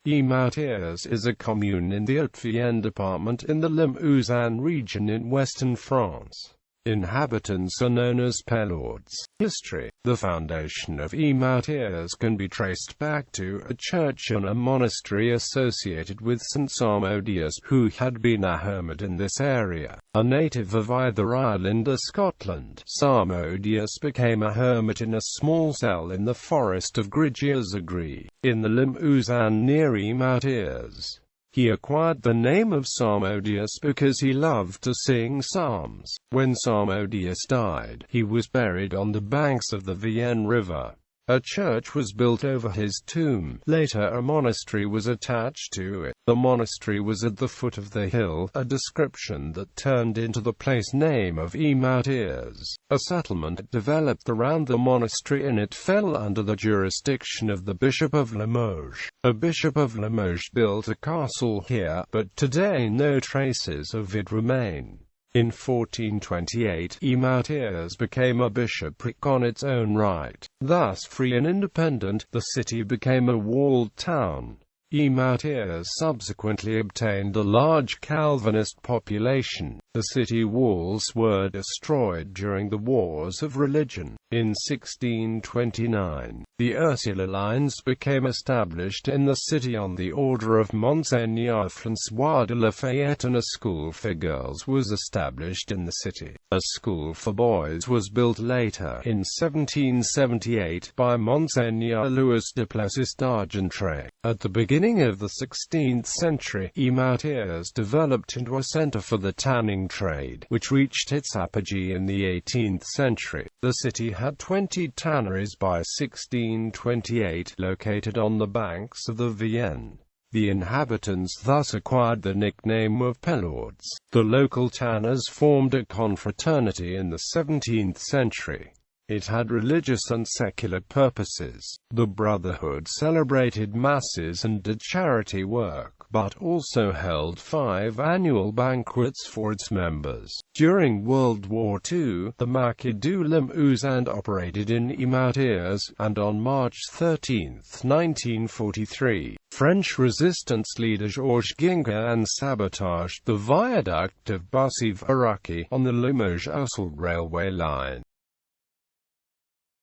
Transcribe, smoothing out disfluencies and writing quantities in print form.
Eymoutiers is a commune in the Haute-Vienne department in the Limousin region in western France. Inhabitants are known as Pelauds. History. The foundation of Eymoutiers can be traced back to a church and a monastery associated with St. Eymoutiers, who had been a hermit in this area. A native of either Ireland or Scotland, Eymoutiers became a hermit in a small cell in the forest of Grigiers-Agri, in the Limousin near Eymoutiers. He acquired the name of Eymoutiers because he loved to sing psalms. When Eymoutiers died, he was buried on the banks of the Vienne River. A church was built over his tomb. Later a monastery was attached to it. The monastery was at the foot of the hill, a description that turned into the place name of Eymoutiers. A settlement developed around the monastery and it fell under the jurisdiction of the Bishop of Limoges. A Bishop of Limoges built a castle here, but today no traces of it remain. In 1428, Eymoutiers became a bishopric on its own right. Thus free and independent, the city became a walled town. Eymoutiers subsequently obtained a large Calvinist population. The city walls were destroyed during the Wars of Religion. In 1629, the Ursulines became established in the city on the order of Monseigneur François de Lafayette, and a school for girls was established in the city. A school for boys was built later, in 1778, by Monseigneur Louis de Plessis d'Argentré. At the beginning of the 16th century, Eymoutiers developed into a center for the tanning trade, which reached its apogee in the 18th century. The city had 20 tanneries by 1628, located on the banks of the Vienne. The inhabitants thus acquired the nickname of Pelauds. The local tanners formed a confraternity in the 17th century. It had religious and secular purposes. The brotherhood celebrated masses and did charity work, but also held 5 annual banquets for its members. During World War II, the Marquis du Limousin operated in Eymoutiers, and on March 13, 1943, French resistance leader Georges Guinguin sabotaged the viaduct of Bussy-Varaki on the Limoges-Ussel railway line.